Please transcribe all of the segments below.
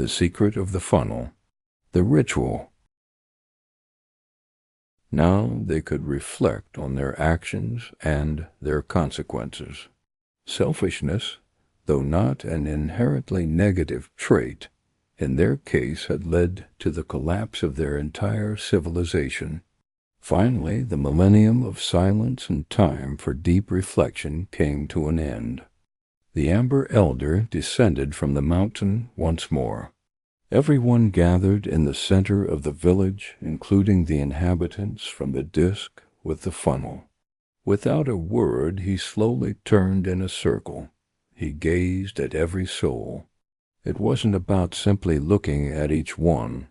the secret of the funnel, the ritual. Now they could reflect on their actions and their consequences. Selfishness, though not an inherently negative trait, in their case had led to the collapse of their entire civilization. Finally, the millennium of silence and time for deep reflection came to an end. The Amber Elder descended from the mountain once more. Everyone gathered in the center of the village, including the inhabitants from the disk with the funnel. Without a word, he slowly turned in a circle. He gazed at every soul. It wasn't about simply looking at each one.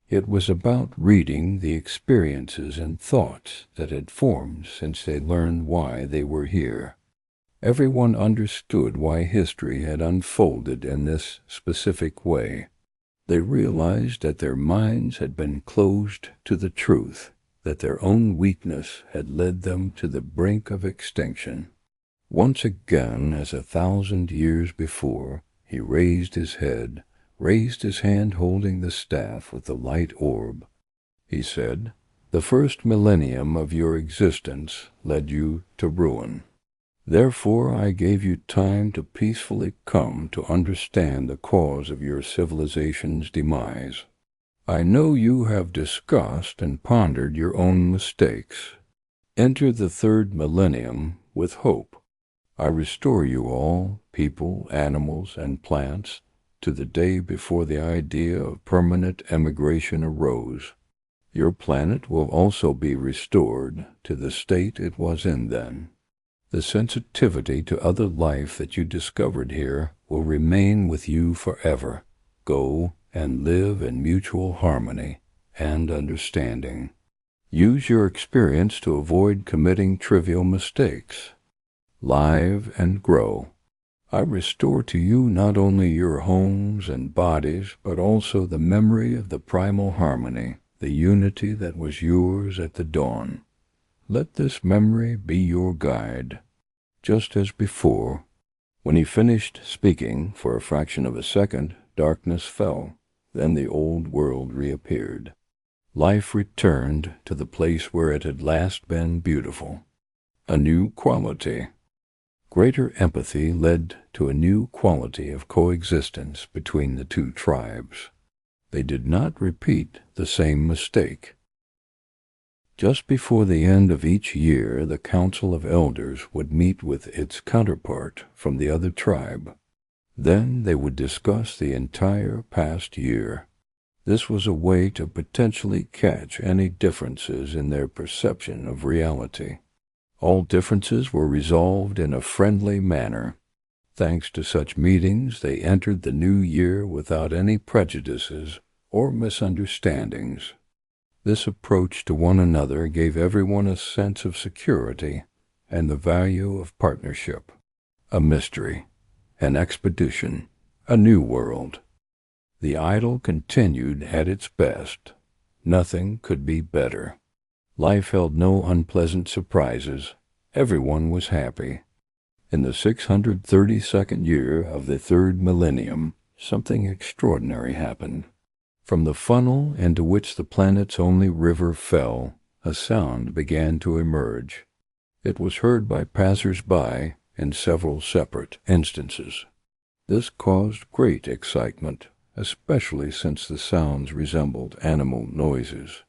It was about reading the experiences and thoughts that had formed since they learned why they were here. Everyone understood why history had unfolded in this specific way. They realized that their minds had been closed to the truth, that their own weakness had led them to the brink of extinction. Once again, as 1,000 years before, he raised his head, raised his hand holding the staff with the light orb. He said, "The first millennium of your existence led you to ruin. Therefore I gave you time to peacefully come to understand the cause of your civilization's demise. I know you have discussed and pondered your own mistakes. Enter the third millennium with hope. I restore you all, people, animals, and plants, to the day before the idea of permanent emigration arose. Your planet will also be restored to the state it was in then. The sensitivity to other life that you discovered here will remain with you forever. Go and live in mutual harmony and understanding. Use your experience to avoid committing trivial mistakes. Live and grow. I restore to you not only your homes and bodies, but also the memory of the primal harmony, the unity that was yours at the dawn. Let this memory be your guide." Just as before, when he finished speaking, for a fraction of a second, darkness fell. Then the old world reappeared. Life returned to the place where it had last been beautiful. A new quality. Greater empathy led to a new quality of coexistence between the two tribes. They did not repeat the same mistake. Just before the end of each year, the Council of Elders would meet with its counterpart from the other tribe. Then they would discuss the entire past year. This was a way to potentially catch any differences in their perception of reality. All differences were resolved in a friendly manner. Thanks to such meetings, they entered the new year without any prejudices or misunderstandings. This approach to one another gave everyone a sense of security and the value of partnership. A mystery, an expedition, a new world. The idyll continued at its best. Nothing could be better. Life held no unpleasant surprises. Everyone was happy. In the 632nd year of the third millennium, something extraordinary happened. From the funnel into which the planet's only river fell, a sound began to emerge. It was heard by passers-by in several separate instances. This caused great excitement, especially since the sounds resembled animal noises.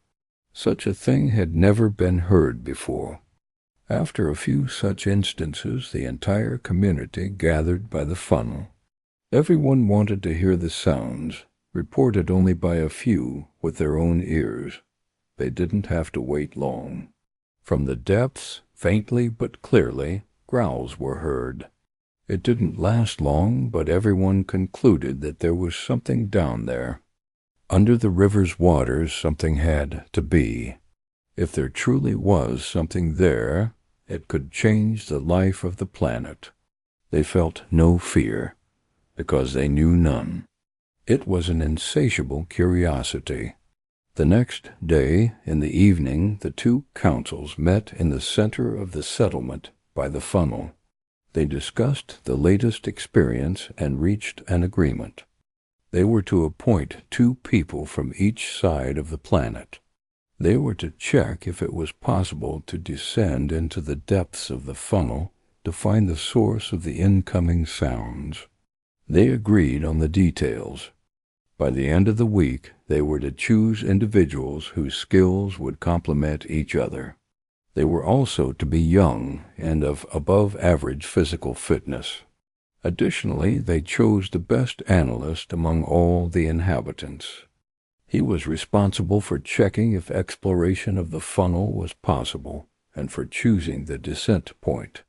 Such a thing had never been heard before. After a few such instances, the entire community gathered by the funnel. Everyone wanted to hear the sounds, reported only by a few with their own ears. They didn't have to wait long. From the depths, faintly but clearly, growls were heard. It didn't last long, but everyone concluded that there was something down there. Under the river's waters, something had to be. If there truly was something there, it could change the life of the planet. They felt no fear, because they knew none. It was an insatiable curiosity. The next day, in the evening, the two councils met in the center of the settlement by the funnel. They discussed the latest experience and reached an agreement. They were to appoint 2 people from each side of the planet. They were to check if it was possible to descend into the depths of the funnel to find the source of the incoming sounds. They agreed on the details. By the end of the week, they were to choose individuals whose skills would complement each other. They were also to be young and of above-average physical fitness. Additionally, they chose the best analyst among all the inhabitants. He was responsible for checking if exploration of the funnel was possible and for choosing the descent point.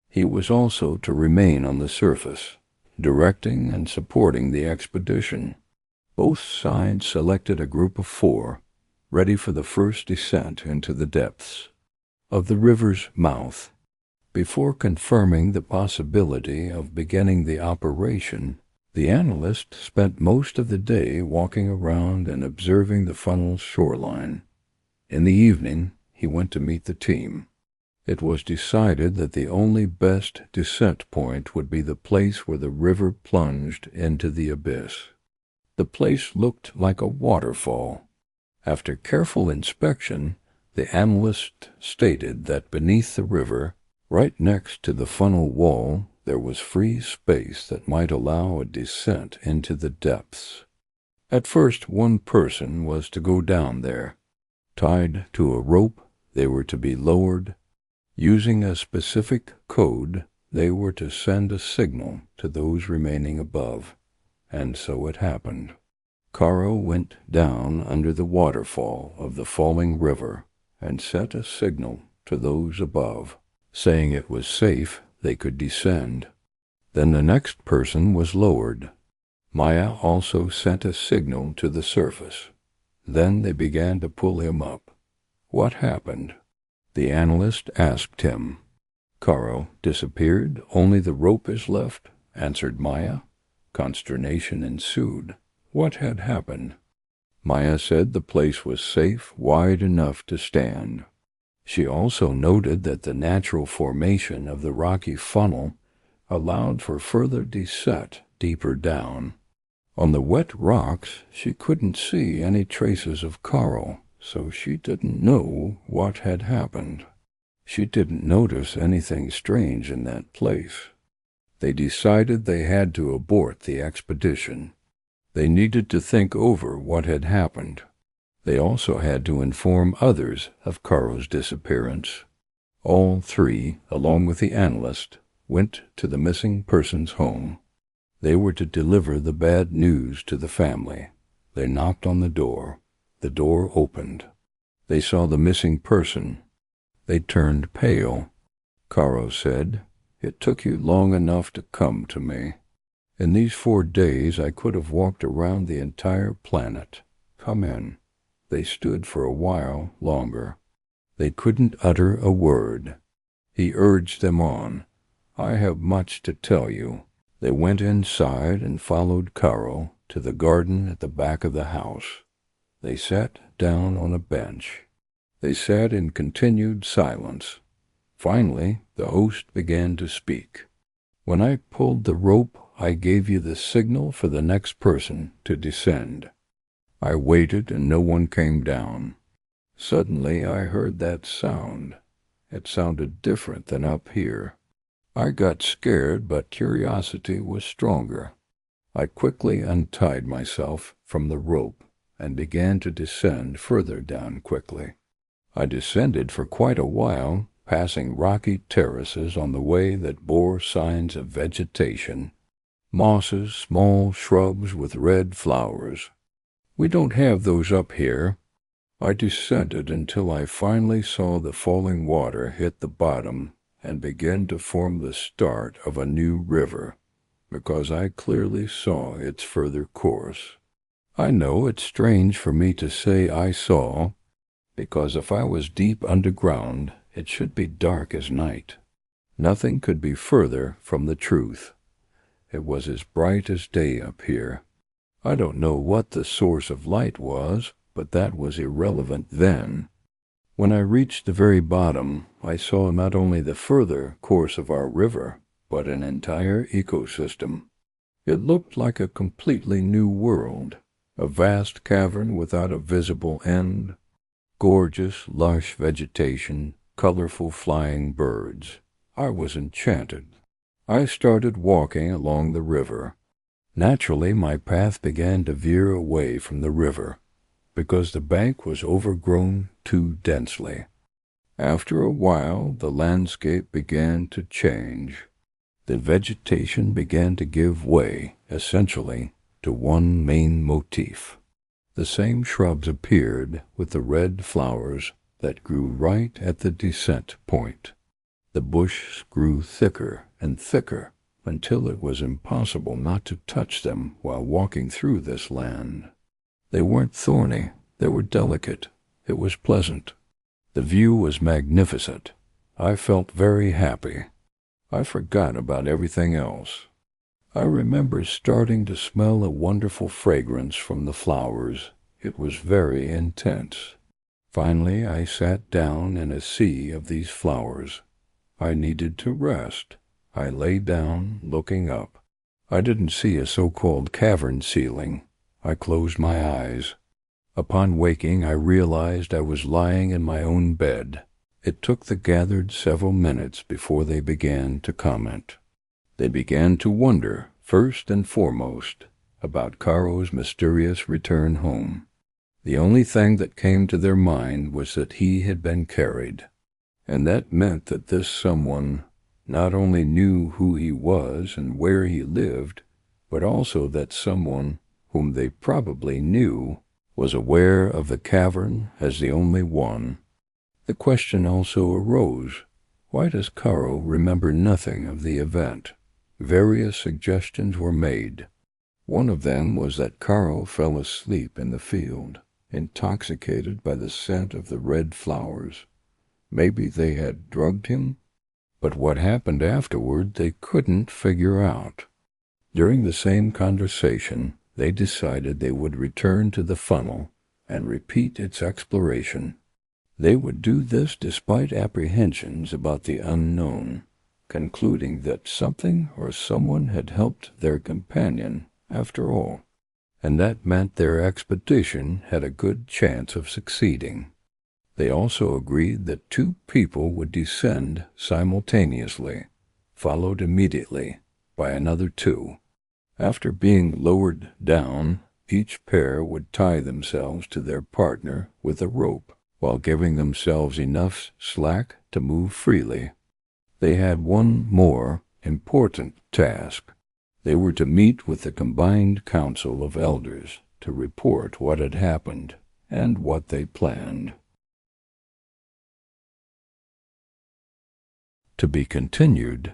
He was also to remain on the surface, directing and supporting the expedition. Both sides selected a group of 4, ready for the first descent into the depths of the river's mouth. Before confirming the possibility of beginning the operation, the analyst spent most of the day walking around and observing the funnel's shoreline. In the evening, he went to meet the team. It was decided that the only best descent point would be the place where the river plunged into the abyss. The place looked like a waterfall. After careful inspection, the analyst stated that beneath the river, right next to the funnel wall, there was free space that might allow a descent into the depths. At first, 1 person was to go down there. Tied to a rope, they were to be lowered. Using a specific code, they were to send a signal to those remaining above. And so it happened. Caro went down under the waterfall of the falling river and sent a signal to those above, saying it was safe they could descend. Then the next person was lowered. Maya also sent a signal to the surface. Then they began to pull him up. What happened? The analyst asked him. Caro disappeared. Only the rope is left, answered Maya. Consternation ensued. What had happened? Maya said the place was safe, wide enough to stand. She also noted that the natural formation of the rocky funnel allowed for further descent deeper down. On the wet rocks, she couldn't see any traces of Caro, so she didn't know what had happened. She didn't notice anything strange in that place. They decided they had to abort the expedition. They needed to think over what had happened. They also had to inform others of Caro's disappearance. All 3, along with the analyst, went to the missing person's home. They were to deliver the bad news to the family. They knocked on the door. The door opened. They saw the missing person. They turned pale. Caro said, "It took you long enough to come to me. In these 4 days I could have walked around the entire planet. Come in." They stood for a while longer. They couldn't utter a word. He urged them on. "I have much to tell you." They went inside and followed Caro to the garden at the back of the house. They sat down on a bench. They sat in continued silence. Finally, the host began to speak. "When I pulled the rope, I gave you the signal for the next person to descend. I waited and no one came down. Suddenly I heard that sound. It sounded different than up here. I got scared, but curiosity was stronger. I quickly untied myself from the rope and began to descend further down quickly. I descended for quite a while, passing rocky terraces on the way that bore signs of vegetation, mosses, small shrubs with red flowers. We don't have those up here. I descended until I finally saw the falling water hit the bottom and begin to form the start of a new river, because I clearly saw its further course. I know it's strange for me to say I saw, because if I was deep underground, it should be dark as night. Nothing could be further from the truth. It was as bright as day up here. I don't know what the source of light was, but that was irrelevant then. When I reached the very bottom, I saw not only the further course of our river, but an entire ecosystem. It looked like a completely new world, a vast cavern without a visible end, gorgeous, lush vegetation, colorful flying birds. I was enchanted. I started walking along the river. Naturally, my path began to veer away from the river, because the bank was overgrown too densely. After a while, the landscape began to change. The vegetation began to give way, essentially, to one main motif. The same shrubs appeared with the red flowers that grew right at the descent point. The bushes grew thicker and thicker until it was impossible not to touch them while walking through this land. They weren't thorny, they were delicate. It was pleasant. The view was magnificent. I felt very happy. I forgot about everything else. I remember starting to smell a wonderful fragrance from the flowers. It was very intense. Finally, I sat down in a sea of these flowers. I needed to rest. I lay down, looking up. I didn't see a so-called cavern ceiling. I closed my eyes. Upon waking, I realized I was lying in my own bed. It took the gathered several minutes before they began to comment. They began to wonder, first and foremost, about Caro's mysterious return home. The only thing that came to their mind was that he had been carried, and that meant that this someone not only knew who he was and where he lived, but also that someone whom they probably knew was aware of the cavern as the only one. The question also arose, why does Caro remember nothing of the event? Various suggestions were made. One of them was that Caro fell asleep in the field, intoxicated by the scent of the red flowers. Maybe they had drugged him? But what happened afterward they couldn't figure out. During the same conversation, they decided they would return to the funnel and repeat its exploration. They would do this despite apprehensions about the unknown, concluding that something or someone had helped their companion after all, and that meant their expedition had a good chance of succeeding. They also agreed that 2 people would descend simultaneously, followed immediately by another 2. After being lowered down, each pair would tie themselves to their partner with a rope, while giving themselves enough slack to move freely. They had one more important task. They were to meet with the combined council of elders to report what had happened and what they planned. To be continued.